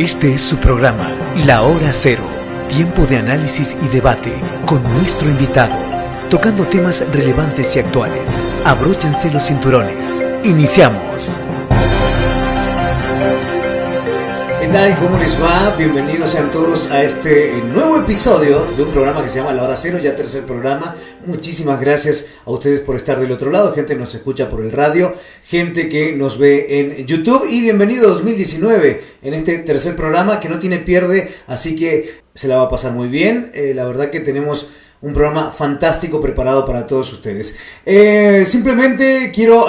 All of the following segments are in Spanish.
Este es su programa, La Hora Cero, tiempo de análisis y debate con nuestro invitado, tocando temas relevantes y actuales. Abróchense los cinturones. ¡Iniciamos! ¿Qué tal? ¿Cómo les va? Bienvenidos sean todos a este nuevo episodio de un programa que se llama La Hora Cero, ya tercer programa. Muchísimas gracias a ustedes por estar del otro lado, gente que nos escucha por el radio, gente que nos ve en YouTube, y bienvenido 2019 en este tercer programa que no tiene pierde, así que se la va a pasar muy bien. La verdad que tenemos un programa fantástico preparado para todos ustedes. Simplemente quiero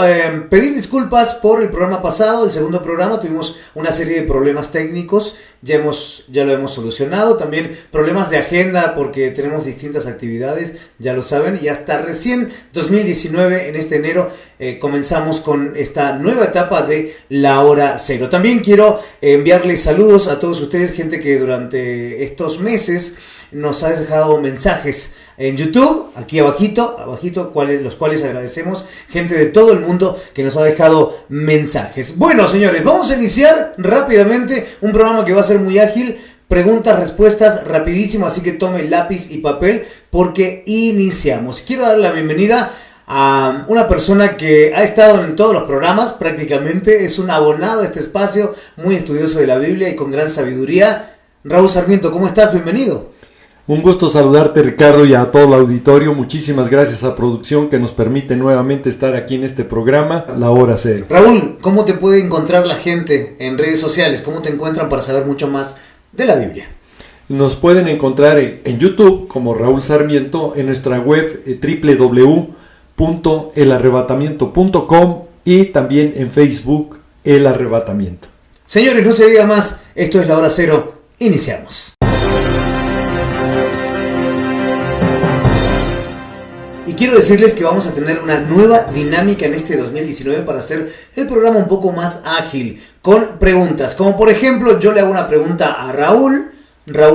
pedir disculpas por el programa pasado, el segundo programa. Tuvimos una serie de problemas técnicos, ya lo hemos solucionado. También problemas de agenda porque tenemos distintas actividades, ya lo saben. Y hasta recién 2019, en este enero, comenzamos con esta nueva etapa de La Hora Cero. También quiero enviarles saludos a todos ustedes, gente que durante estos meses nos ha dejado mensajes en YouTube, aquí abajito, los cuales agradecemos, gente de todo el mundo que nos ha dejado mensajes. Bueno, señores, vamos a iniciar rápidamente un programa que va a ser muy ágil, preguntas, respuestas, rapidísimo, así que tome lápiz y papel porque iniciamos. Quiero dar la bienvenida a una persona que ha estado en todos los programas prácticamente, es un abonado de este espacio, muy estudioso de la Biblia y con gran sabiduría. Raúl Sarmiento, ¿cómo estás? Bienvenido. Un gusto saludarte, Ricardo, y a todo el auditorio. Muchísimas gracias a producción que nos permite nuevamente estar aquí en este programa, La Hora Cero. Raúl, ¿cómo te puede encontrar la gente en redes sociales? ¿Cómo te encuentran para saber mucho más de la Biblia? Nos pueden encontrar en YouTube como Raúl Sarmiento, en nuestra web www.elarrebatamiento.com y también en Facebook El Arrebatamiento. Señores, no se diga más, esto es La Hora Cero, iniciamos. Y quiero decirles que vamos a tener una nueva dinámica en este 2019 para hacer el programa un poco más ágil, con preguntas. Como por ejemplo, yo le hago una pregunta a Raúl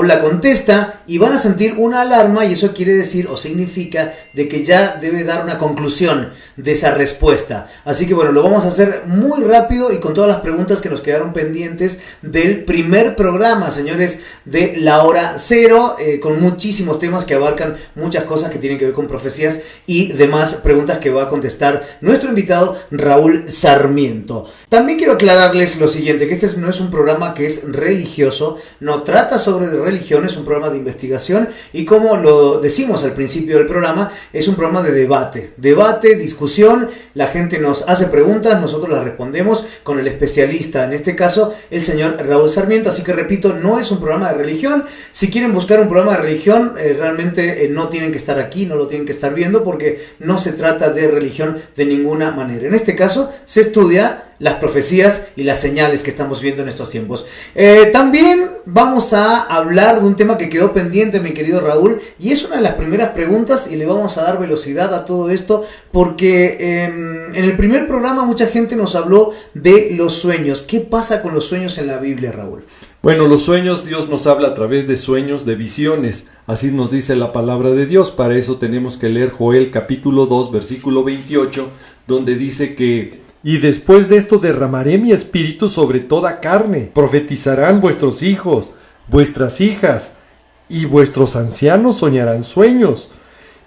la contesta y van a sentir una alarma, y eso quiere decir o significa de que ya debe dar una conclusión de esa respuesta. Así que bueno, lo vamos a hacer muy rápido y con todas las preguntas que nos quedaron pendientes del primer programa, señores, de La Hora Cero, con muchísimos temas que abarcan muchas cosas que tienen que ver con profecías y demás preguntas que va a contestar nuestro invitado Raúl Sarmiento. También quiero aclararles lo siguiente, que este no es un programa que es religioso, no trata sobre religión, es un programa de investigación y, como lo decimos al principio del programa, es un programa de debate, discusión. La gente nos hace preguntas, nosotros las respondemos con el especialista, en este caso el señor Raúl Sarmiento. Así que repito, no es un programa de religión. Si quieren buscar un programa de religión, realmente no tienen que estar aquí, no lo tienen que estar viendo, porque no se trata de religión de ninguna manera. En este caso se estudia las profecías y las señales que estamos viendo en estos tiempos. También vamos a hablar de un tema que quedó pendiente, mi querido Raúl, y es una de las primeras preguntas, y le vamos a dar velocidad a todo esto porque en el primer programa mucha gente nos habló de los sueños. ¿Qué pasa con los sueños en la Biblia, Raúl? Bueno, los sueños, Dios nos habla a través de sueños, de visiones. Así nos dice la palabra de Dios. Para eso tenemos que leer Joel capítulo 2, versículo 28, donde dice que: y después de esto derramaré mi espíritu sobre toda carne. Profetizarán vuestros hijos, vuestras hijas, y vuestros ancianos soñarán sueños,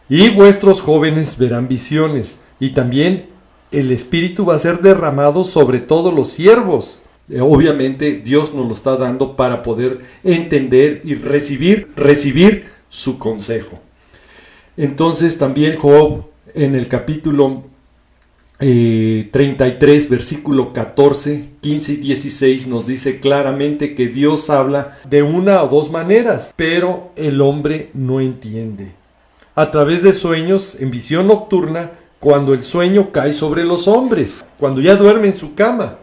y vuestros jóvenes verán visiones. Y también el espíritu va a ser derramado sobre todos los siervos. Obviamente Dios nos lo está dando para poder entender y recibir su consejo. Entonces también Job, en el capítulo 33, versículo 14, 15 y 16, nos dice claramente que Dios habla de una o dos maneras, pero el hombre no entiende. A través de sueños, en visión nocturna, cuando el sueño cae sobre los hombres, cuando ya duerme en su cama.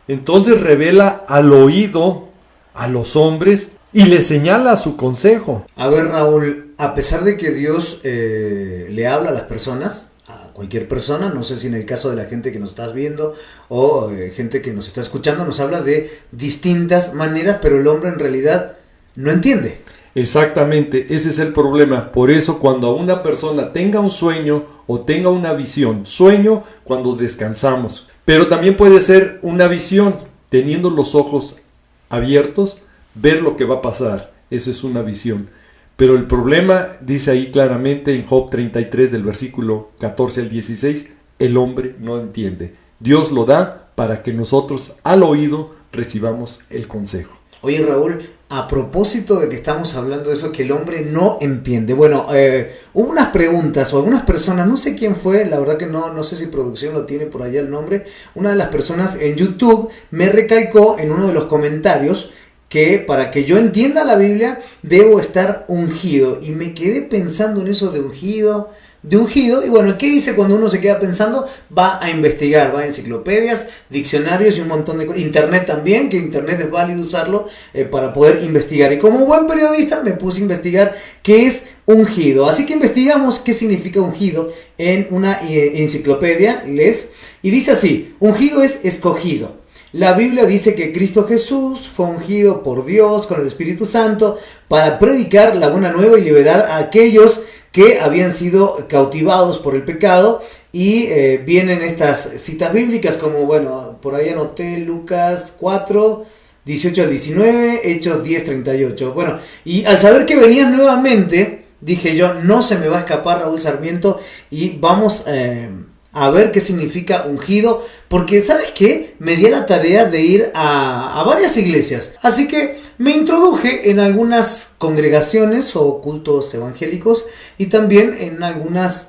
Entonces revela al oído a los hombres y les señala su consejo. A ver, Raúl, a pesar de que Dios le habla a las personas, a cualquier persona, no sé si en el caso de la gente que nos estás viendo o gente que nos está escuchando, nos habla de distintas maneras, pero el hombre en realidad no entiende. Exactamente, ese es el problema. Por eso, cuando una persona tenga un sueño o tenga una visión, sueño cuando descansamos, pero también puede ser una visión teniendo los ojos abiertos, ver lo que va a pasar. Eso es una visión. Pero el problema, dice ahí claramente en Job 33 del versículo 14 al 16, el hombre no entiende. Dios lo da para que nosotros al oído recibamos el consejo. Oye, Raúl, a propósito de que estamos hablando de eso, que el hombre no entiende. Bueno, hubo unas preguntas o algunas personas, no sé quién fue, la verdad que no sé si producción lo tiene por allá el nombre. Una de las personas en YouTube me recalcó en uno de los comentarios que para que yo entienda la Biblia debo estar ungido. Y me quedé pensando en eso de ungido. Y bueno, ¿qué dice cuando uno se queda pensando? Va a investigar, va a enciclopedias, diccionarios y un montón de cosas. Internet también, que Internet es válido usarlo para poder investigar. Y como buen periodista me puse a investigar qué es ungido. Así que investigamos qué significa ungido en una enciclopedia, y dice así: ungido es escogido. La Biblia dice que Cristo Jesús fue ungido por Dios con el Espíritu Santo para predicar la buena nueva y liberar a aquellos que habían sido cautivados por el pecado. Y vienen estas citas bíblicas como, bueno, por ahí anoté Lucas 4, 18 al 19, Hechos 10, 38. Bueno, y al saber que venían nuevamente, dije yo, no se me va a escapar Raúl Sarmiento y vamos a ver qué significa ungido, porque ¿sabes qué? Me di a la tarea de ir a varias iglesias, así que me introduje en algunas congregaciones o cultos evangélicos y también en algunas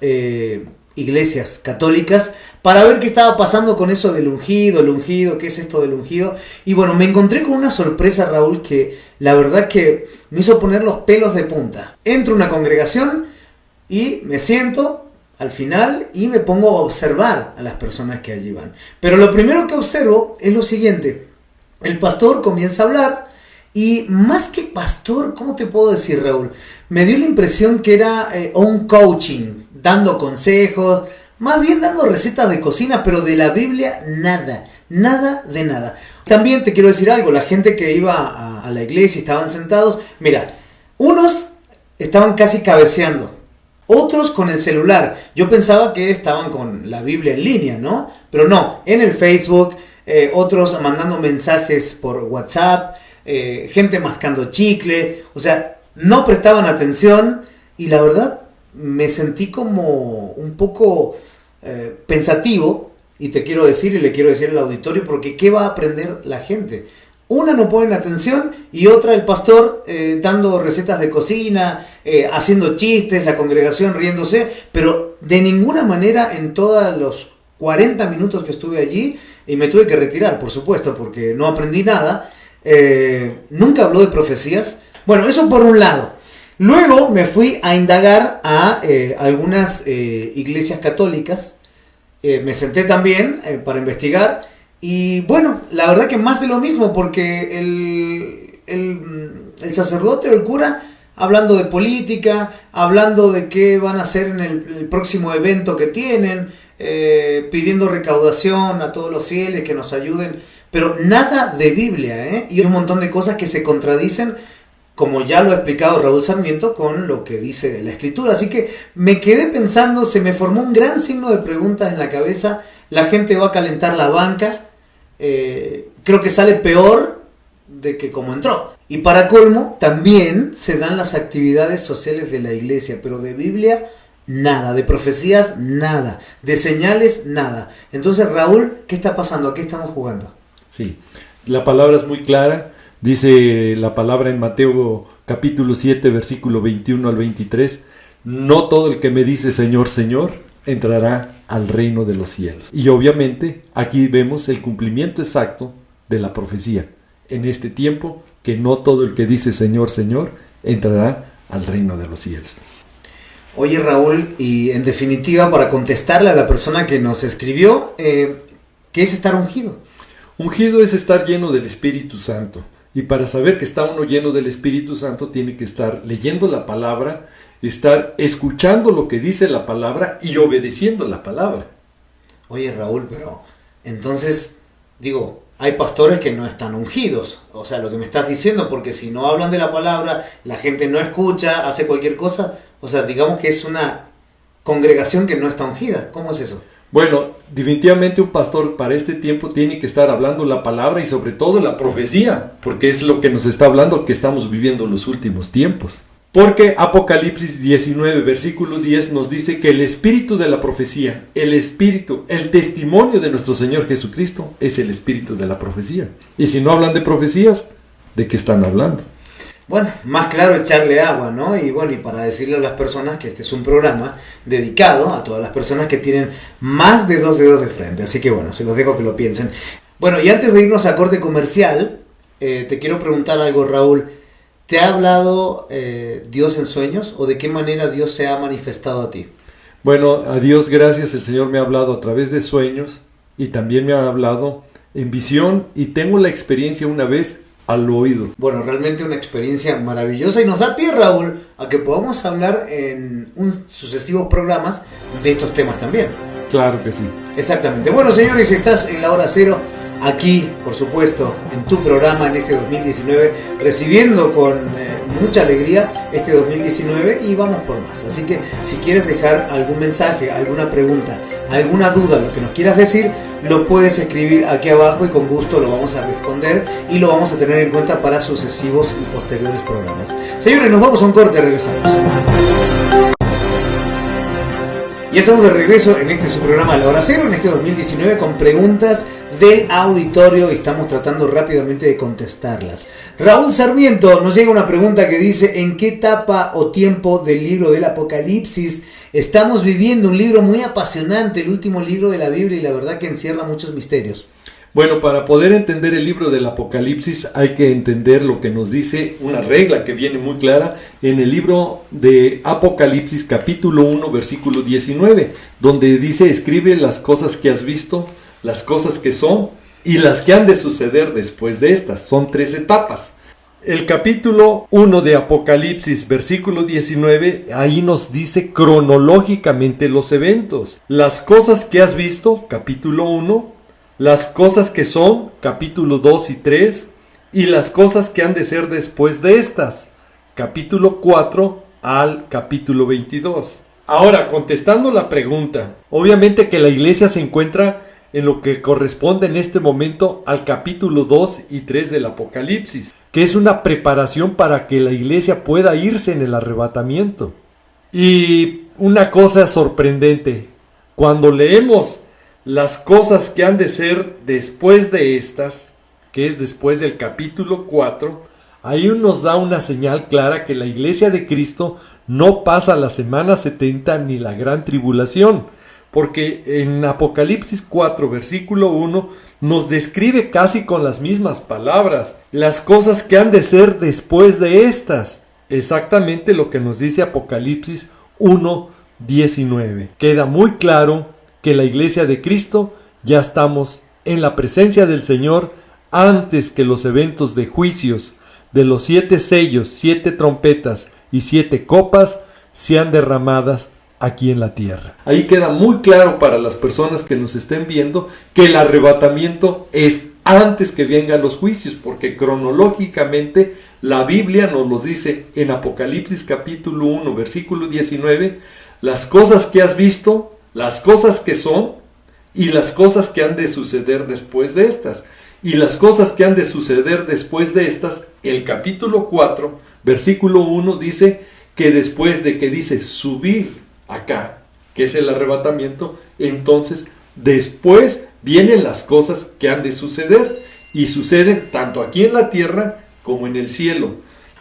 iglesias católicas para ver qué estaba pasando con eso del ungido, qué es esto del ungido. Y bueno, me encontré con una sorpresa, Raúl, que la verdad que me hizo poner los pelos de punta. Entro a una congregación y me siento al final y me pongo a observar a las personas que allí van. Pero lo primero que observo es lo siguiente: el pastor comienza a hablar y más que pastor, ¿cómo te puedo decir, Raúl? Me dio la impresión que era un coaching, dando consejos, más bien dando recetas de cocina, pero de la Biblia nada de nada. También te quiero decir algo: la gente que iba a la iglesia y estaban sentados, mira, unos estaban casi cabeceando, otros con el celular. Yo pensaba que estaban con la Biblia en línea, ¿no? Pero no, en el Facebook, otros mandando mensajes por WhatsApp, gente mascando chicle, o sea, no prestaban atención y la verdad me sentí como un poco pensativo, y te quiero decir y le quiero decir al auditorio, porque ¿qué va a aprender la gente? Una no ponen atención y otra el pastor dando recetas de cocina, haciendo chistes, la congregación riéndose, pero de ninguna manera en todos los 40 minutos que estuve allí, y me tuve que retirar, por supuesto, porque no aprendí nada. Nunca habló de profecías. Bueno, eso por un lado. Luego me fui a indagar a algunas iglesias católicas. Me senté también para investigar. Y bueno, la verdad que más de lo mismo, porque el sacerdote o el cura hablando de política, hablando de qué van a hacer en el próximo evento que tienen, pidiendo recaudación a todos los fieles que nos ayuden, pero nada de Biblia, y un montón de cosas que se contradicen, como ya lo ha explicado Raúl Sarmiento, con lo que dice la Escritura. Así que me quedé pensando, se me formó un gran signo de preguntas en la cabeza. La gente va a calentar la banca, creo que sale peor de que como entró. Y para colmo, también se dan las actividades sociales de la iglesia, pero de Biblia nada, de profecías nada, de señales nada. Entonces, Raúl, ¿qué está pasando? ¿A qué estamos jugando? Sí, la palabra es muy clara. Dice la palabra en Mateo capítulo 7, versículo 21 al 23, no todo el que me dice Señor, Señor, entrará al reino de los cielos. Y obviamente aquí vemos el cumplimiento exacto de la profecía en este tiempo, que no todo el que dice Señor, Señor, entrará al reino de los cielos. Oye, Raúl, y en definitiva, para contestarle a la persona que nos escribió, ¿qué es estar ungido? Ungido es estar lleno del Espíritu Santo. Y para saber que está uno lleno del Espíritu Santo, tiene que estar leyendo la palabra, estar escuchando lo que dice la palabra y obedeciendo la palabra. Oye, Raúl, pero entonces, digo, hay pastores que no están ungidos. O sea, lo que me estás diciendo, porque si no hablan de la palabra, la gente no escucha, hace cualquier cosa. O sea, digamos que es una congregación que no está ungida. ¿Cómo es eso? Bueno, definitivamente un pastor para este tiempo tiene que estar hablando la palabra y sobre todo la profecía, porque es lo que nos está hablando que estamos viviendo en los últimos tiempos. Porque Apocalipsis 19, versículo 10 nos dice que el espíritu de la profecía, el testimonio de nuestro Señor Jesucristo es el espíritu de la profecía. Y si no hablan de profecías, ¿de qué están hablando? Bueno, más claro echarle agua, ¿no? Y bueno, y para decirle a las personas que este es un programa dedicado a todas las personas que tienen más de 2 dedos de frente. Así que bueno, se los dejo que lo piensen. Bueno, y antes de irnos a corte comercial, te quiero preguntar algo, Raúl. ¿Te ha hablado Dios en sueños o de qué manera Dios se ha manifestado a ti? Bueno, a Dios gracias, el Señor me ha hablado a través de sueños y también me ha hablado en visión y tengo la experiencia una vez al oído. Bueno, realmente una experiencia maravillosa y nos da pie, Raúl, a que podamos hablar en sucesivos programas de estos temas también. Claro que sí. Exactamente. Bueno, señores, estás en la hora cero, aquí, por supuesto, en tu programa en este 2019, recibiendo con mucha alegría este 2019 y vamos por más. Así que si quieres dejar algún mensaje, alguna pregunta, alguna duda, lo que nos quieras decir, lo puedes escribir aquí abajo y con gusto lo vamos a responder y lo vamos a tener en cuenta para sucesivos y posteriores programas. Señores, nos vamos a un corte, regresamos. Y estamos de regreso en este su programa La Hora Cero, en este 2019, con preguntas del auditorio y estamos tratando rápidamente de contestarlas. Raúl Sarmiento nos llega una pregunta que dice: ¿en qué etapa o tiempo del libro del Apocalipsis estamos viviendo? Un libro muy apasionante, el último libro de la Biblia, y la verdad que encierra muchos misterios. Bueno, para poder entender el libro del Apocalipsis hay que entender lo que nos dice una regla que viene muy clara en el libro de Apocalipsis capítulo 1 versículo 19, donde dice: escribe las cosas que has visto, las cosas que son y las que han de suceder después de estas. Son 3 etapas. El capítulo 1 de Apocalipsis, versículo 19, ahí nos dice cronológicamente los eventos. Las cosas que has visto, capítulo 1, las cosas que son, capítulo 2 y 3, y las cosas que han de ser después de estas, capítulo 4 al capítulo 22. Ahora, contestando la pregunta, obviamente que la iglesia se encuentra en lo que corresponde en este momento al capítulo 2 y 3 del Apocalipsis, que es una preparación para que la iglesia pueda irse en el arrebatamiento. Y una cosa sorprendente, cuando leemos las cosas que han de ser después de estas, que es después del capítulo 4, ahí nos da una señal clara que la iglesia de Cristo no pasa la semana 70 ni la gran tribulación, porque en Apocalipsis 4, versículo 1, nos describe casi con las mismas palabras las cosas que han de ser después de estas, exactamente lo que nos dice Apocalipsis 1, 19. Queda muy claro que la iglesia de Cristo ya estamos en la presencia del Señor antes que los eventos de juicios de los 7 sellos, 7 trompetas y 7 copas sean derramadas aquí en la tierra. Ahí queda muy claro para las personas que nos estén viendo que el arrebatamiento es antes que vengan los juicios, porque cronológicamente la Biblia nos los dice en Apocalipsis capítulo 1 versículo 19, las cosas que has visto, las cosas que son y las cosas que han de suceder después de estas. Y las cosas que han de suceder después de estas, el capítulo 4, versículo 1 dice que después de que dice subir acá, que es el arrebatamiento, entonces después vienen las cosas que han de suceder y suceden tanto aquí en la tierra como en el cielo.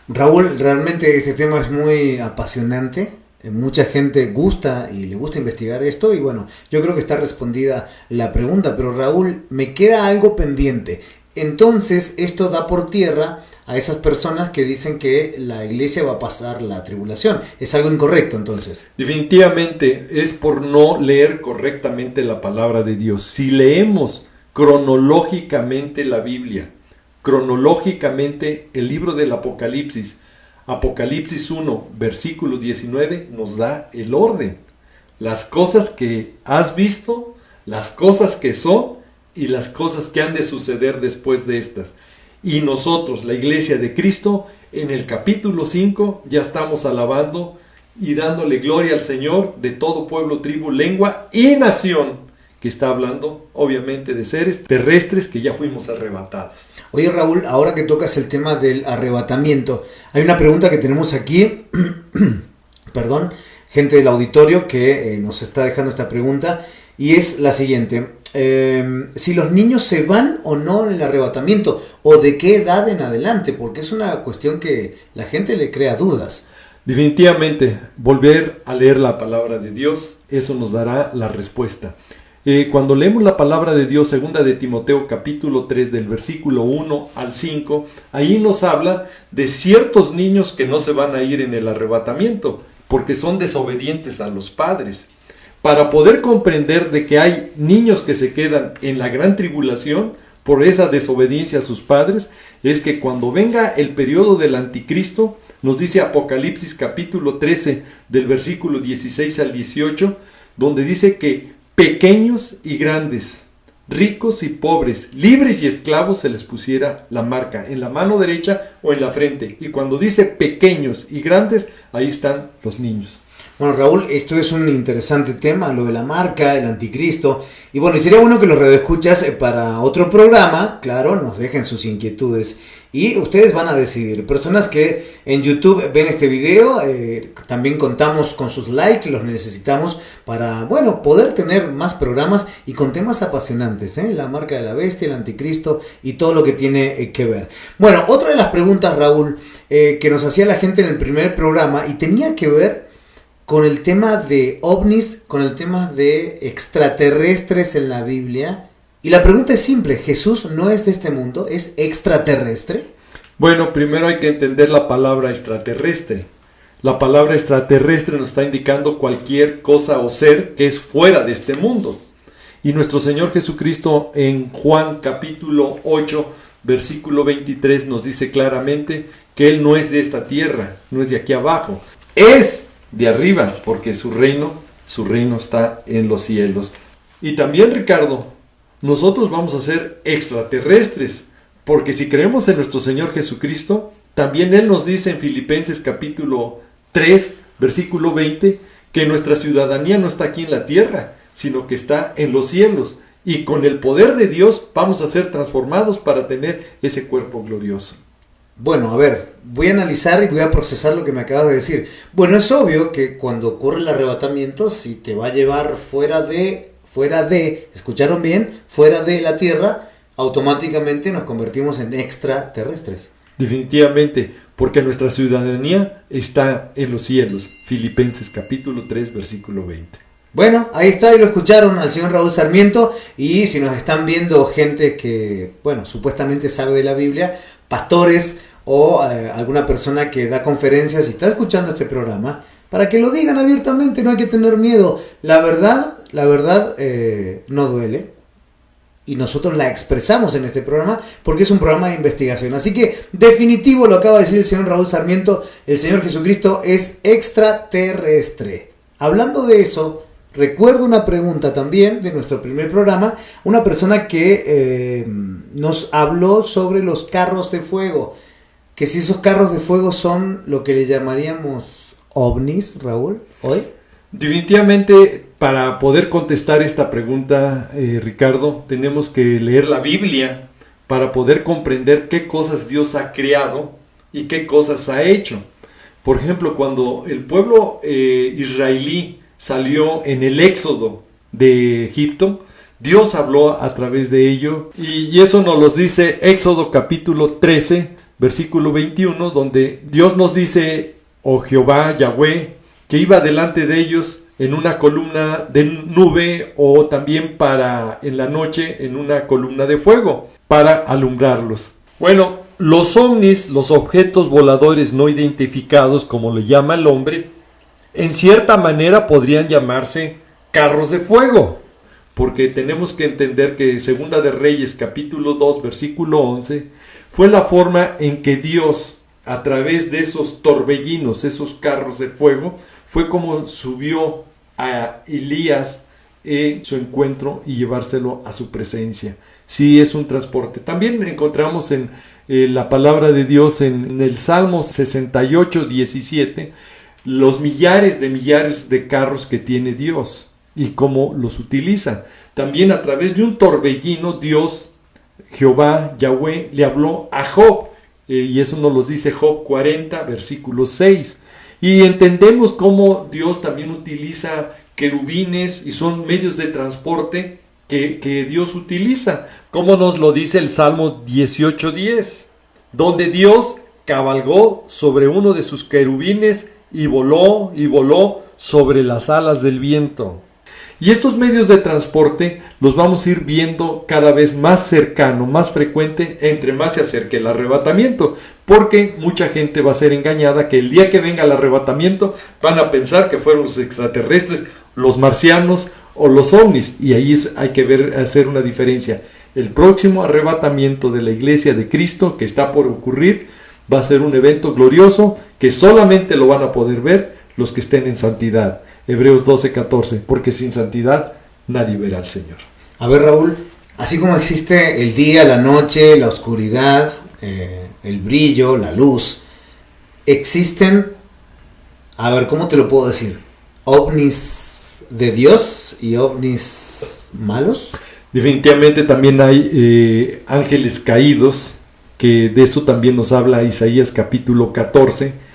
Raúl, realmente este tema es muy apasionante. Mucha gente gusta y le gusta investigar esto y bueno, yo creo que está respondida la pregunta, pero Raúl, me queda algo pendiente. Entonces, esto da por tierra a esas personas que dicen que la iglesia va a pasar la tribulación. ¿Es algo incorrecto entonces? Definitivamente es por no leer correctamente la palabra de Dios. Si leemos cronológicamente la Biblia, cronológicamente el libro del Apocalipsis, Apocalipsis 1, versículo 19, nos da el orden. Las cosas que has visto, las cosas que son y las cosas que han de suceder después de estas. Y nosotros, la iglesia de Cristo, en el capítulo 5 ya estamos alabando y dándole gloria al Señor de todo pueblo, tribu, lengua y nación. que está hablando obviamente de seres terrestres que ya fuimos arrebatados. Oye Raúl, ahora que tocas el tema del arrebatamiento, hay una pregunta que tenemos aquí, perdón, gente del auditorio que nos está dejando esta pregunta, y es la siguiente: si los niños se van o no en el arrebatamiento, o de qué edad en adelante, porque es una cuestión que la gente le crea dudas. Definitivamente, volver a leer la palabra de Dios, eso nos dará la respuesta. Cuando leemos la palabra de Dios, segunda de Timoteo capítulo 3 del versículo 1 al 5, ahí nos habla de ciertos niños que no se van a ir en el arrebatamiento, porque son desobedientes a los padres. Para poder comprender de que hay niños que se quedan en la gran tribulación por esa desobediencia a sus padres, es que cuando venga el periodo del anticristo, nos dice Apocalipsis capítulo 13 del versículo 16 al 18, donde dice que pequeños y grandes, ricos y pobres, libres y esclavos se les pusiera la marca en la mano derecha o en la frente. Y cuando dice pequeños y grandes, ahí están los niños. Bueno, Raúl, esto es un interesante tema, lo de la marca, el anticristo. Y bueno, y sería bueno que los radioescuchas para otro programa, claro, nos dejen sus inquietudes. Y ustedes van a decidir. Personas que en YouTube ven este video, también contamos con sus likes, los necesitamos para, bueno, poder tener más programas y con temas apasionantes, la marca de la bestia, el anticristo y todo lo que tiene que ver. Bueno, otra de las preguntas, Raúl, que nos hacía la gente en el primer programa y tenía que ver con el tema de ovnis, con el tema de extraterrestres en la Biblia. Y la pregunta es simple: ¿Jesús no es de este mundo? ¿Es extraterrestre? Bueno, primero hay que entender la palabra extraterrestre. La palabra extraterrestre nos está indicando cualquier cosa o ser que es fuera de este mundo. Y nuestro Señor Jesucristo en Juan capítulo 8, versículo 23 nos dice claramente que Él no es de esta tierra, no es de aquí abajo. Es de arriba, porque su reino está en los cielos. Y también, Ricardo, nosotros vamos a ser extraterrestres, porque si creemos en nuestro Señor Jesucristo, también Él nos dice en Filipenses capítulo 3, versículo 20, que nuestra ciudadanía no está aquí en la tierra, sino que está en los cielos, y con el poder de Dios vamos a ser transformados para tener ese cuerpo glorioso. Bueno, a ver, voy a analizar y voy a procesar lo que me acabas de decir. Bueno, es obvio que cuando ocurre el arrebatamiento, si te va a llevar fuera de, ¿escucharon bien? Fuera de la tierra, automáticamente nos convertimos en extraterrestres. Definitivamente, porque nuestra ciudadanía está en los cielos. Filipenses capítulo 3, versículo 20. Bueno, ahí está, y lo escucharon al señor Raúl Sarmiento. Y si nos están viendo gente que, bueno, supuestamente sabe de la Biblia, pastores o alguna persona que da conferencias y está escuchando este programa, para que lo digan abiertamente, no hay que tener miedo. La verdad no duele, y nosotros la expresamos en este programa porque es un programa de investigación. Así que definitivo lo acaba de decir el señor Raúl Sarmiento: el Señor Jesucristo es extraterrestre. Hablando de eso, recuerdo una pregunta también de nuestro primer programa, una persona que nos habló sobre los carros de fuego, que si esos carros de fuego son lo que le llamaríamos ovnis, Raúl, hoy. Definitivamente, para poder contestar esta pregunta, Ricardo, tenemos que leer la Biblia para poder comprender qué cosas Dios ha creado y qué cosas ha hecho. Por ejemplo, cuando el pueblo israelí salió en el éxodo de Egipto, Dios habló a través de ello, y eso nos lo dice Éxodo capítulo 13, versículo 21, donde Dios nos dice, oh Jehová, Yahweh, que iba delante de ellos en una columna de nube, o también en la noche en una columna de fuego, para alumbrarlos. Bueno, los ovnis, los objetos voladores no identificados, como le llama el hombre, en cierta manera podrían llamarse carros de fuego, porque tenemos que entender que Segunda de Reyes capítulo 2 versículo 11 fue la forma en que Dios, a través de esos torbellinos, esos carros de fuego, fue como subió a Elías en su encuentro y llevárselo a su presencia. Sí, es un transporte. También encontramos en la palabra de Dios en el Salmo 68, 17, los millares de carros que tiene Dios. y cómo los utiliza. También a través de un torbellino, Dios, Jehová, Yahweh, le habló a Job, y eso nos lo dice Job 40, versículo 6. Y entendemos cómo Dios también utiliza querubines y son medios de transporte que Dios utiliza, como nos lo dice el Salmo 18:10, donde Dios cabalgó sobre uno de sus querubines y voló sobre las alas del viento. Y estos medios de transporte los vamos a ir viendo cada vez más cercano, más frecuente, entre más se acerque el arrebatamiento, porque mucha gente va a ser engañada que el día que venga el arrebatamiento van a pensar que fueron los extraterrestres, los marcianos o los ovnis, y ahí hay que hacer una diferencia. El próximo arrebatamiento de la iglesia de Cristo que está por ocurrir va a ser un evento glorioso que solamente lo van a poder ver los que estén en santidad. Hebreos 12:14, porque sin santidad nadie verá al Señor. A ver, Raúl, así como existe el día, la noche, la oscuridad, el brillo, la luz, existen, a ver, ¿cómo te lo puedo decir? ¿Ovnis de Dios y ovnis malos? Definitivamente también hay ángeles caídos, que de eso también nos habla Isaías capítulo 14,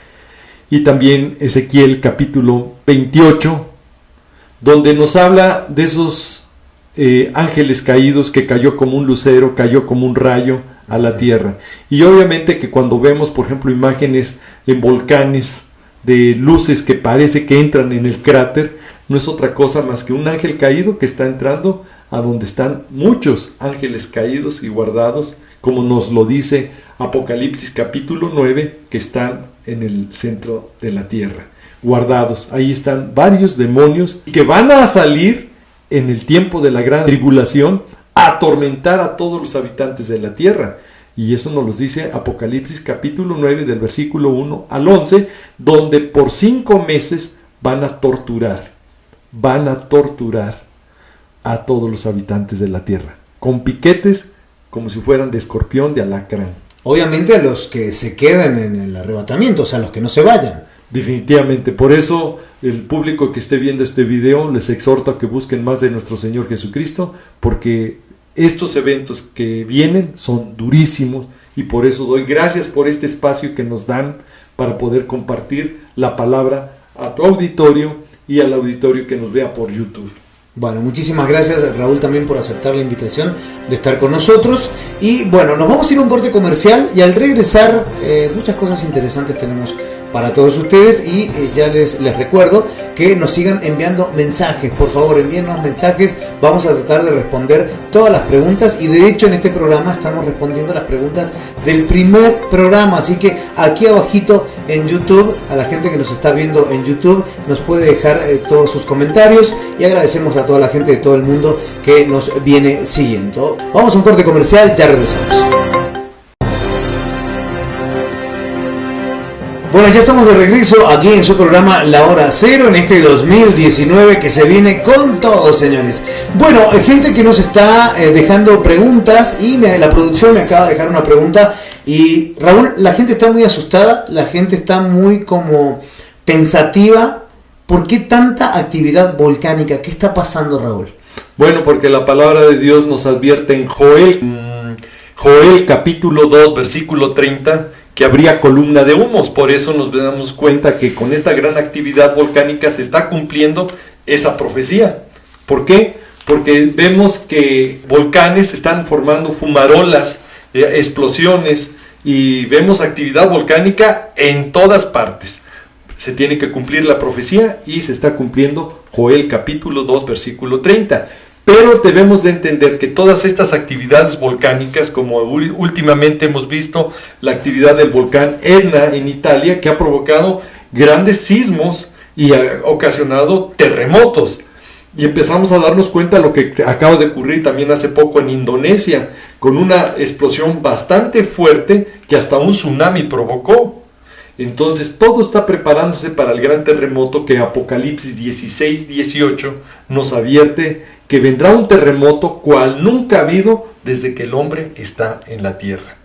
y también Ezequiel capítulo 28, donde nos habla de esos ángeles caídos que cayó como un lucero, cayó como un rayo a la tierra. Y obviamente que cuando vemos, por ejemplo, imágenes en volcanes de luces que parece que entran en el cráter, no es otra cosa más que un ángel caído que está entrando a donde están muchos ángeles caídos y guardados, como nos lo dice Apocalipsis capítulo 9, que están en el centro de la tierra, guardados. Ahí están varios demonios que van a salir en el tiempo de la gran tribulación a atormentar a todos los habitantes de la tierra. Y eso nos lo dice Apocalipsis capítulo 9 del versículo 1 al 11, donde por 5 meses van a torturar a todos los habitantes de la tierra, con piquetes como si fueran de escorpión, de alacrán. Obviamente a los que se quedan en el arrebatamiento, o sea, a los que no se vayan. Definitivamente, por eso el público que esté viendo este video les exhorto a que busquen más de nuestro Señor Jesucristo, porque estos eventos que vienen son durísimos, y por eso doy gracias por este espacio que nos dan para poder compartir la palabra a tu auditorio y al auditorio que nos vea por YouTube. Bueno, muchísimas gracias, Raúl, también por aceptar la invitación de estar con nosotros. Y bueno, nos vamos a ir a un corte comercial y al regresar muchas cosas interesantes tenemos para todos ustedes, y ya les recuerdo que nos sigan enviando mensajes. Por favor, envíennos mensajes, vamos a tratar de responder todas las preguntas, y de hecho en este programa estamos respondiendo las preguntas del primer programa, así que aquí abajito en YouTube, a la gente que nos está viendo en YouTube, nos puede dejar todos sus comentarios, y agradecemos a toda la gente de todo el mundo que nos viene siguiendo. Vamos a un corte comercial, ya regresamos. Bueno, ya estamos de regreso aquí en su programa La Hora Cero, en este 2019 que se viene con todo, señores. Bueno, gente que nos está dejando preguntas, y la producción me acaba de dejar una pregunta. Y Raúl, la gente está muy asustada, la gente está muy como pensativa. ¿Por qué tanta actividad volcánica? ¿Qué está pasando, Raúl? Bueno, porque la palabra de Dios nos advierte en Joel capítulo 2, versículo 30, que habría columna de humos. Por eso nos damos cuenta que con esta gran actividad volcánica se está cumpliendo esa profecía. ¿Por qué? Porque vemos que volcanes están formando fumarolas, explosiones, y vemos actividad volcánica en todas partes. Se tiene que cumplir la profecía, y se está cumpliendo Joel capítulo 2, versículo 30. Pero debemos de entender que todas estas actividades volcánicas, como últimamente hemos visto la actividad del volcán Etna en Italia, que ha provocado grandes sismos y ha ocasionado terremotos. Y empezamos a darnos cuenta de lo que acaba de ocurrir también hace poco en Indonesia, con una explosión bastante fuerte que hasta un tsunami provocó. Entonces todo está preparándose para el gran terremoto que Apocalipsis 16:18 nos advierte que vendrá un terremoto cual nunca ha habido desde que el hombre está en la tierra.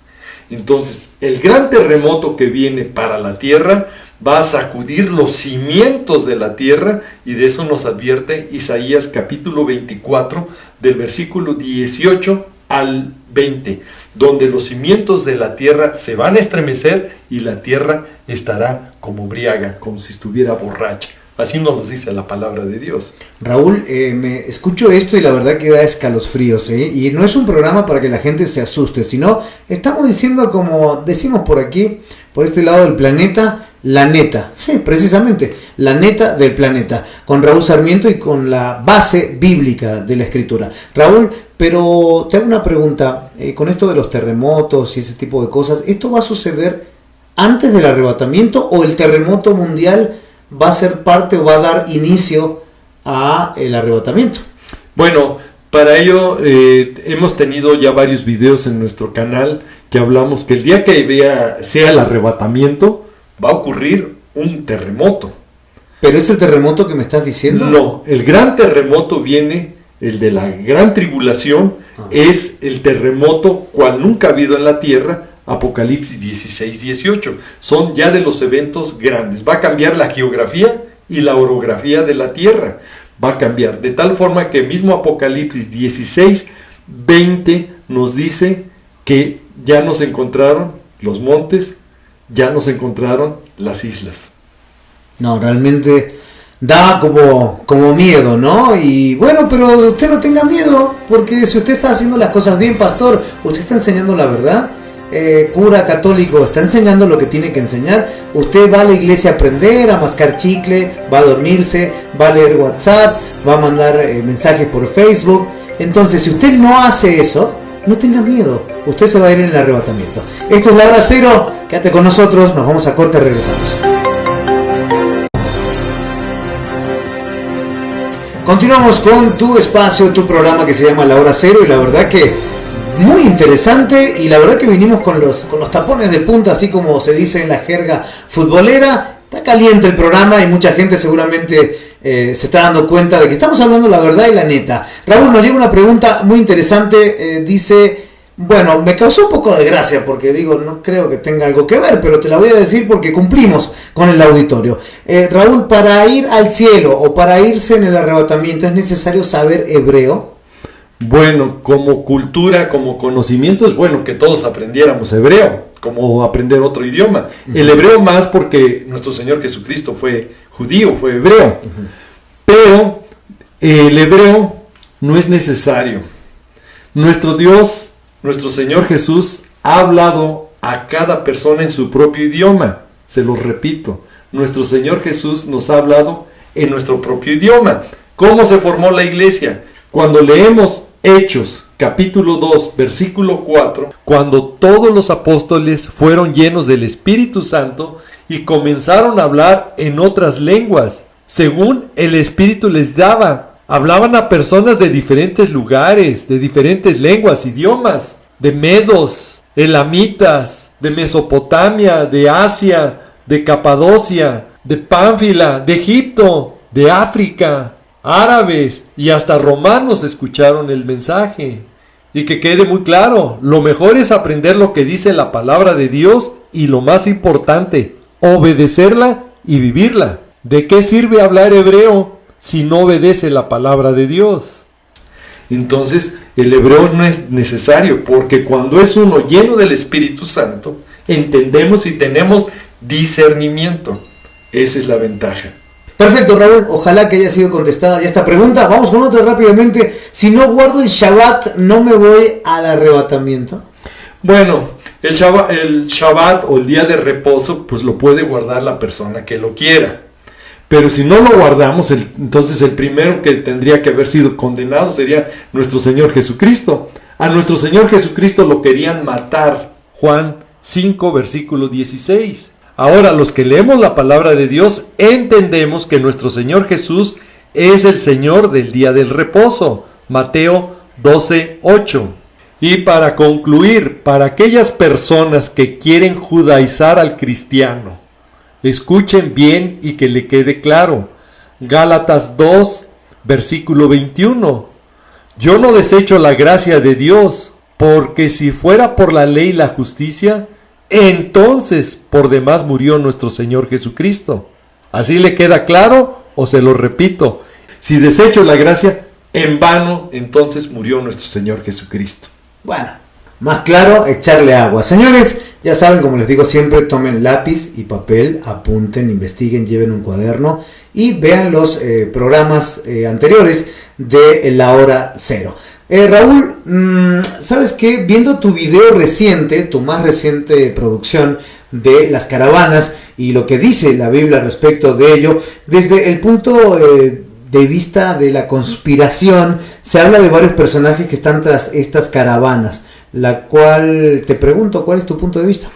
Entonces el gran terremoto que viene para la tierra va a sacudir los cimientos de la tierra, y de eso nos advierte Isaías capítulo 24, del versículo 18 al 20, donde los cimientos de la tierra se van a estremecer y la tierra estará como briaga, como si estuviera borracha. Así nos lo dice la palabra de Dios. Raúl, me escucho esto y la verdad que da escalofríos, ¿eh? Y no es un programa para que la gente se asuste, sino estamos diciendo, como decimos por aquí, por este lado del planeta, la neta. Sí, precisamente, la neta del planeta, con Raúl Sarmiento y con la base bíblica de la Escritura. Raúl, pero te hago una pregunta, con esto de los terremotos y ese tipo de cosas, ¿esto va a suceder antes del arrebatamiento o el terremoto mundial va a ser parte o va a dar inicio a el arrebatamiento? Bueno, para ello hemos tenido ya varios videos en nuestro canal que hablamos que el día que sea el arrebatamiento va a ocurrir un terremoto. ¿Pero es el terremoto que me estás diciendo? No, el gran terremoto viene, el de la gran tribulación, es el terremoto cual nunca ha habido en la tierra. Apocalipsis 16, 18. Son ya de los eventos grandes. Va a cambiar la geografía y la orografía de la tierra. Va a cambiar. De tal forma que mismo Apocalipsis 16, 20 nos dice que ya nos encontraron los montes, ya nos encontraron las islas. No, realmente da como miedo, ¿no? Y bueno, pero usted no tenga miedo, porque si usted está haciendo las cosas bien, pastor, usted está enseñando la verdad. Cura católico está enseñando lo que tiene que enseñar. Usted va a la iglesia a aprender, a mascar chicle, va a dormirse, va a leer WhatsApp, va a mandar mensajes por Facebook. Entonces, si usted no hace eso, no tenga miedo, usted se va a ir en el arrebatamiento. Esto es La Hora Cero, quédate con nosotros, nos vamos a corte y regresamos. Continuamos con tu espacio, tu programa que se llama La Hora Cero, y la verdad que muy interesante, y la verdad que vinimos con los tapones de punta, así como se dice en la jerga futbolera. Está caliente el programa y mucha gente seguramente se está dando cuenta de que estamos hablando la verdad y la neta. Raúl, nos llega una pregunta muy interesante, dice, bueno, me causó un poco de gracia porque digo, no creo que tenga algo que ver, pero te la voy a decir porque cumplimos con el auditorio. Raúl, para ir al cielo o para irse en el arrebatamiento, ¿es necesario saber hebreo? Bueno, como cultura, como conocimiento, es bueno que todos aprendiéramos hebreo, como aprender otro idioma. El hebreo más porque nuestro Señor Jesucristo fue judío, fue hebreo. Pero el hebreo no es necesario. Nuestro Dios, nuestro Señor Jesús, ha hablado a cada persona en su propio idioma. Se los repito, nuestro Señor Jesús nos ha hablado en nuestro propio idioma. ¿Cómo se formó la iglesia? Cuando leemos Hechos, capítulo 2, versículo 4, cuando todos los apóstoles fueron llenos del Espíritu Santo y comenzaron a hablar en otras lenguas, según el Espíritu les daba. Hablaban a personas de diferentes lugares, de diferentes lenguas, idiomas, de medos, elamitas, de Mesopotamia, de Asia, de Capadocia, de Pánfila, de Egipto, de África, árabes y hasta romanos escucharon el mensaje. Y que quede muy claro, lo mejor es aprender lo que dice la palabra de Dios y lo más importante, obedecerla y vivirla. ¿De qué sirve hablar hebreo si no obedece la palabra de Dios? Entonces, el hebreo no es necesario, porque cuando es uno lleno del Espíritu Santo, entendemos y tenemos discernimiento. Esa es la ventaja. Perfecto, Raúl, ojalá que haya sido contestada ya esta pregunta. Vamos con otra rápidamente. Si no guardo el Shabbat, ¿no me voy al arrebatamiento? Bueno, el Shabbat o el día de reposo, pues lo puede guardar la persona que lo quiera. Pero si no lo guardamos, entonces el primero que tendría que haber sido condenado sería nuestro Señor Jesucristo. A nuestro Señor Jesucristo lo querían matar. Juan 5, versículo 16. Ahora, los que leemos la palabra de Dios, entendemos que nuestro Señor Jesús es el Señor del día del reposo. Mateo 12, 8. Y para concluir, para aquellas personas que quieren judaizar al cristiano, escuchen bien y que le quede claro. Gálatas 2, versículo 21. Yo no desecho la gracia de Dios, porque si fuera por la ley y la justicia, entonces por demás murió nuestro Señor Jesucristo. ¿Así le queda claro o se lo repito? Si desecho la gracia, en vano entonces murió nuestro Señor Jesucristo. Bueno, más claro, echarle agua. Señores, ya saben, como les digo siempre, tomen lápiz y papel, apunten, investiguen, lleven un cuaderno y vean los programas anteriores de La Hora Cero. Raúl, ¿sabes qué? Viendo tu video reciente, tu más reciente producción de las caravanas y lo que dice la Biblia respecto de ello, desde el punto de vista de la conspiración, se habla de varios personajes que están tras estas caravanas, la cual te pregunto, ¿cuál es tu punto de vista?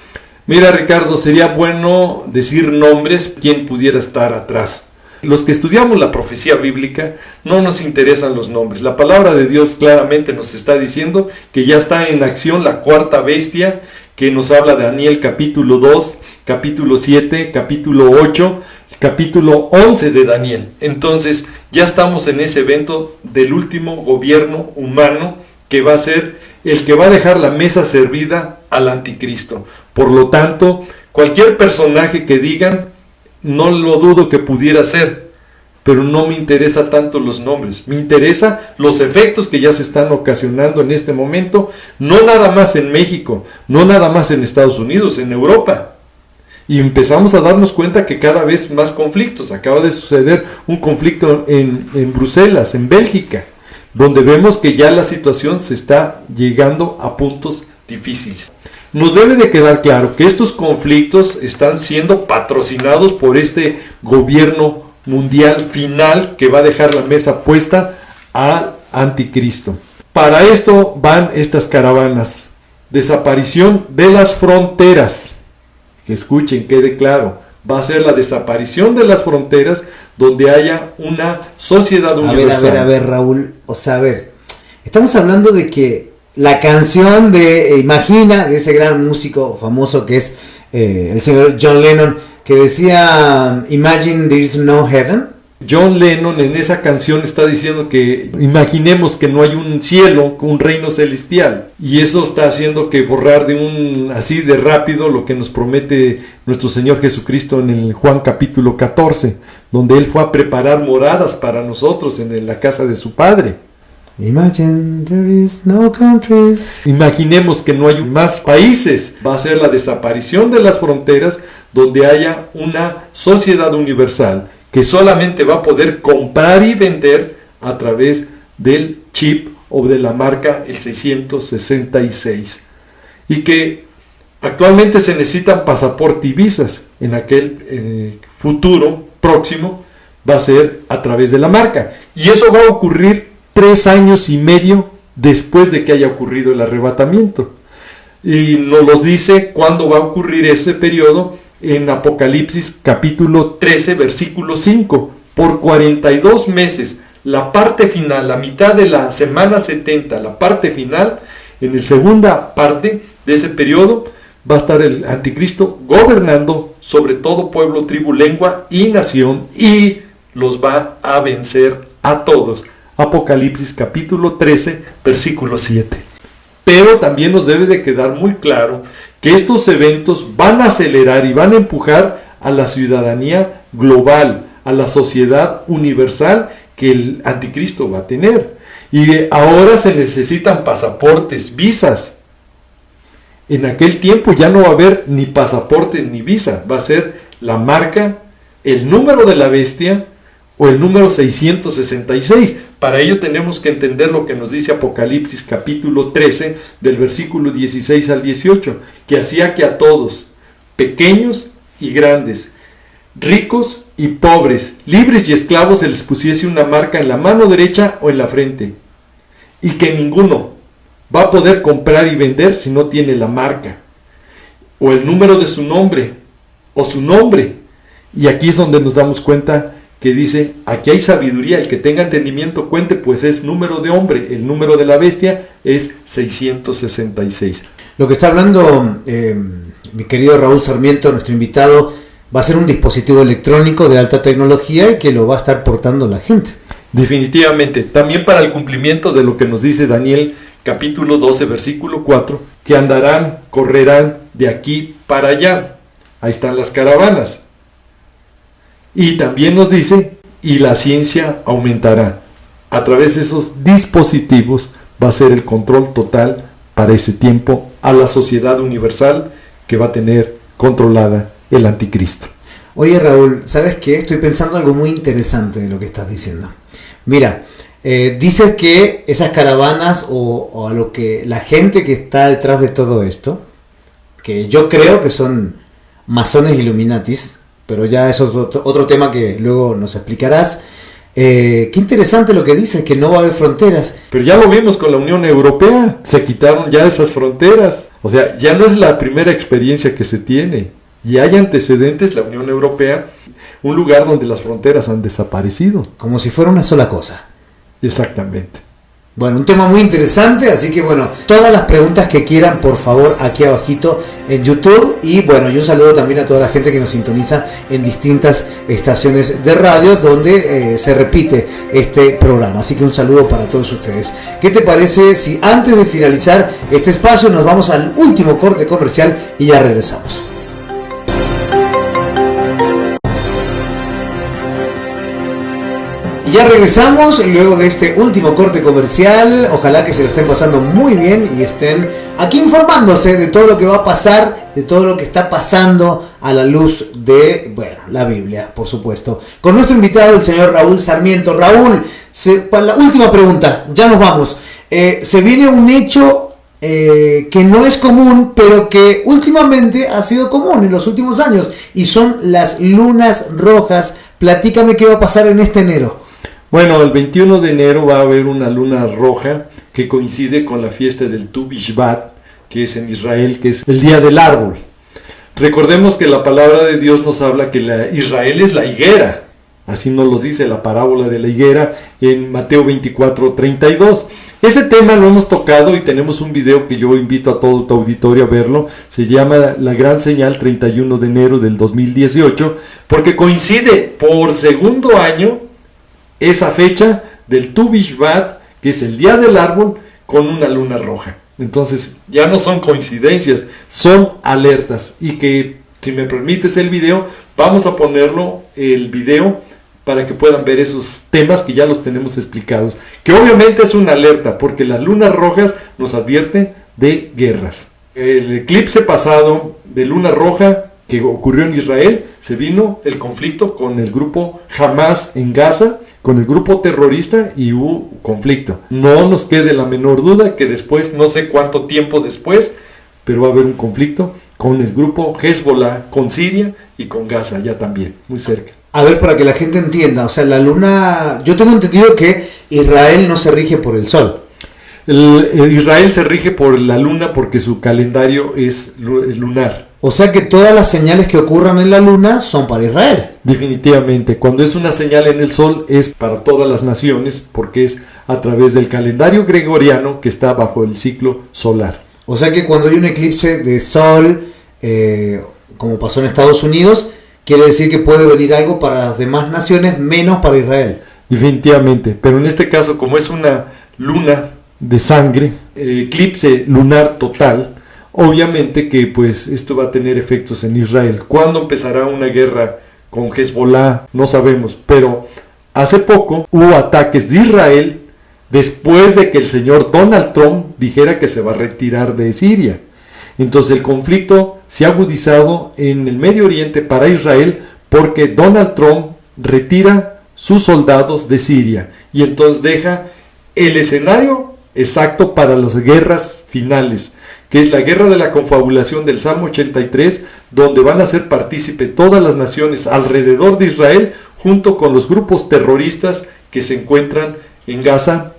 Mira, Ricardo, sería bueno decir nombres, quién pudiera estar atrás. Los que estudiamos la profecía bíblica no nos interesan los nombres. La palabra de Dios claramente nos está diciendo que ya está en acción la cuarta bestia, que nos habla de Daniel capítulo 2, capítulo 7, capítulo 8, capítulo 11 de Daniel. Entonces ya estamos en ese evento del último gobierno humano que va a ser el que va a dejar la mesa servida al anticristo. Por lo tanto, cualquier personaje que digan, no lo dudo que pudiera ser, pero no me interesa tanto los nombres, me interesa los efectos que ya se están ocasionando en este momento, no nada más en México, no nada más en Estados Unidos, en Europa. Y empezamos a darnos cuenta que cada vez más conflictos. Acaba de suceder un conflicto en Bruselas, en Bélgica, donde vemos que ya la situación se está llegando a puntos difíciles. Nos debe de quedar claro que estos conflictos están siendo patrocinados por este gobierno mundial final que va a dejar la mesa puesta al anticristo. Para esto van estas caravanas. Desaparición de las fronteras. Que escuchen, quede claro. Va a ser la desaparición de las fronteras donde haya una sociedad universal. A ver, Raúl. O sea, a ver. Estamos hablando de que la canción de Imagina, de ese gran músico famoso que es el señor John Lennon, que decía Imagine there is no heaven. John Lennon en esa canción está diciendo que imaginemos que no hay un cielo, un reino celestial, y eso está haciendo que borrar así de rápido lo que nos promete nuestro Señor Jesucristo en el Juan capítulo 14, donde Él fue a preparar moradas para nosotros en la casa de su Padre. Imagine there is no countries. Imaginemos que no hay más países. Va a ser la desaparición de las fronteras donde haya una sociedad universal que solamente va a poder comprar y vender a través del chip o de la marca el 666. Y que actualmente se necesitan pasaporte y visas. En aquel futuro próximo va a ser a través de la marca. Y eso va a ocurrir 3 años y medio después de que haya ocurrido el arrebatamiento. Y nos los dice cuándo va a ocurrir ese periodo en Apocalipsis capítulo 13 versículo 5. Por 42 meses, la parte final, la mitad de la semana 70, la parte final, en la segunda parte de ese periodo, va a estar el anticristo gobernando sobre todo pueblo, tribu, lengua y nación, y los va a vencer a todos. Apocalipsis capítulo 13, versículo 7. Pero también nos debe de quedar muy claro que estos eventos van a acelerar y van a empujar a la ciudadanía global, a la sociedad universal que el anticristo va a tener. Y ahora se necesitan pasaportes, visas. En aquel tiempo ya no va a haber ni pasaportes ni visa, va a ser la marca, el número de la bestia o el número 666. Para ello tenemos que entender lo que nos dice Apocalipsis capítulo 13 del versículo 16 al 18, que hacía que a todos, pequeños y grandes, ricos y pobres, libres y esclavos, se les pusiese una marca en la mano derecha o en la frente, y que ninguno va a poder comprar y vender si no tiene la marca, o el número de su nombre, o su nombre. Y aquí es donde nos damos cuenta que dice, aquí hay sabiduría, el que tenga entendimiento cuente, pues es número de hombre, el número de la bestia es 666. Lo que está hablando mi querido Raúl Sarmiento, nuestro invitado, va a ser un dispositivo electrónico de alta tecnología y que lo va a estar portando la gente. Definitivamente, también para el cumplimiento de lo que nos dice Daniel capítulo 12, versículo 4, que andarán, correrán, de aquí para allá. Ahí están las caravanas. Y también nos dice, y la ciencia aumentará. A través de esos dispositivos va a ser el control total para ese tiempo a la sociedad universal que va a tener controlada el anticristo. Oye, Raúl, ¿sabes qué? Estoy pensando algo muy interesante de lo que estás diciendo. Mira, dices que esas caravanas o a lo que la gente que está detrás de todo esto, que yo creo que son masones Illuminatis, pero ya eso es otro tema que luego nos explicarás. Qué interesante lo que dices, que no va a haber fronteras. Pero ya lo vimos con la Unión Europea, se quitaron ya esas fronteras. O sea, ya no es la primera experiencia que se tiene. Y hay antecedentes, la Unión Europea, un lugar donde las fronteras han desaparecido. Como si fuera una sola cosa. Exactamente. Bueno, un tema muy interesante, así que bueno, todas las preguntas que quieran, por favor, aquí abajito en YouTube. Y bueno, y un saludo también a toda la gente que nos sintoniza en distintas estaciones de radio donde se repite este programa. Así que un saludo para todos ustedes. ¿Qué te parece si antes de finalizar este espacio nos vamos al último corte comercial y ya regresamos? Ya regresamos luego de este último corte comercial. Ojalá que se lo estén pasando muy bien y estén aquí informándose de todo lo que va a pasar, de todo lo que está pasando a la luz de, bueno, la Biblia, por supuesto. Con nuestro invitado, el señor Raúl Sarmiento. Raúl, para la última pregunta, ya nos vamos. Se viene un hecho que no es común, pero que últimamente ha sido común en los últimos años, y son las lunas rojas. Platícame qué va a pasar en este enero. Bueno, el 21 de enero va a haber una luna roja que coincide con la fiesta del Tu Bishvat, que es en Israel, que es el día del árbol. Recordemos que la palabra de Dios nos habla que Israel es la higuera. Así nos lo dice la parábola de la higuera en Mateo 24:32. Ese tema lo hemos tocado y tenemos un video que yo invito a todo tu auditorio a verlo. Se llama La Gran Señal, 31 de enero del 2018, porque coincide por segundo año esa fecha del Tu Bishvat, que es el día del árbol, con una luna roja. Entonces ya no son coincidencias, son alertas. Y que, si me permites el video, vamos a ponerlo, el video, para que puedan ver esos temas que ya los tenemos explicados. Que obviamente es una alerta, porque las lunas rojas nos advierten de guerras. El eclipse pasado de luna roja que ocurrió en Israel, se vino el conflicto con el grupo Hamas en Gaza, con el grupo terrorista, y hubo conflicto. No nos quede la menor duda que después, no sé cuánto tiempo después, pero va a haber un conflicto con el grupo Hezbollah, con Siria y con Gaza ya también, muy cerca. A ver, para que la gente entienda, o sea, la luna, yo tengo entendido que Israel no se rige por el sol. Israel se rige por la luna porque su calendario es lunar. O sea que todas las señales que ocurran en la luna son para Israel. Definitivamente, cuando es una señal en el sol es para todas las naciones, porque es a través del calendario gregoriano que está bajo el ciclo solar. O sea que cuando hay un eclipse de sol, como pasó en Estados Unidos, quiere decir que puede venir algo para las demás naciones, menos para Israel. Definitivamente, pero en este caso, como es una luna de sangre, eclipse lunar total, obviamente que pues esto va a tener efectos en Israel. ¿Cuándo empezará una guerra con Hezbollah? No sabemos, pero hace poco hubo ataques de Israel después de que el señor Donald Trump dijera que se va a retirar de Siria. Entonces el conflicto se ha agudizado en el Medio Oriente para Israel porque Donald Trump retira sus soldados de Siria y entonces deja el escenario exacto para las guerras finales, que es la guerra de la confabulación del Salmo 83, donde van a ser partícipe todas las naciones alrededor de Israel, junto con los grupos terroristas que se encuentran en Gaza,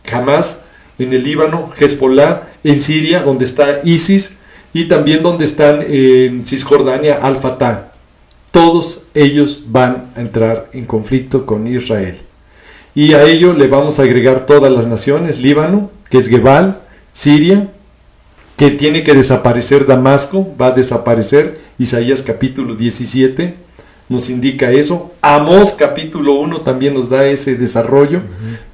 Hamas, en el Líbano, Hezbollah, en Siria, donde está ISIS, y también donde están en Cisjordania Al-Fatah. Todos ellos van a entrar en conflicto con Israel. Y a ello le vamos a agregar todas las naciones: Líbano, que es Gebal, Siria, que tiene que desaparecer Damasco, va a desaparecer. Isaías capítulo 17 nos indica eso. Amós capítulo 1 también nos da ese desarrollo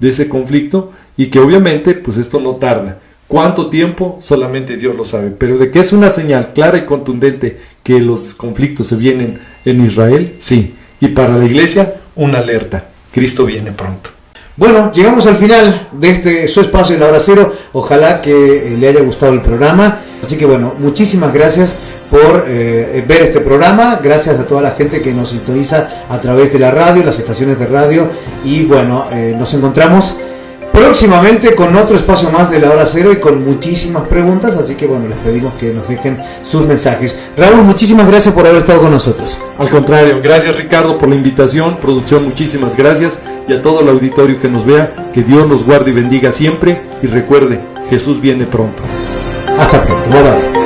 de ese conflicto, y que obviamente pues esto no tarda. ¿Cuánto tiempo? Solamente Dios lo sabe. Pero de que es una señal clara y contundente que los conflictos se vienen en Israel, sí. Y para la iglesia, una alerta. Cristo viene pronto. Bueno, llegamos al final de su espacio en la hora cero. Ojalá que le haya gustado el programa. Así que bueno, muchísimas gracias por ver este programa. Gracias a toda la gente que nos sintoniza a través de la radio, las estaciones de radio. Y bueno, nos encontramos próximamente con otro espacio más de la hora cero y con muchísimas preguntas. Así que bueno, les pedimos que nos dejen sus mensajes. Raúl, muchísimas gracias por haber estado con nosotros. Al contrario, gracias Ricardo por la invitación. Producción, muchísimas gracias. Y a todo el auditorio que nos vea, que Dios los guarde y bendiga siempre. Y recuerde, Jesús viene pronto. Hasta pronto, bye bye.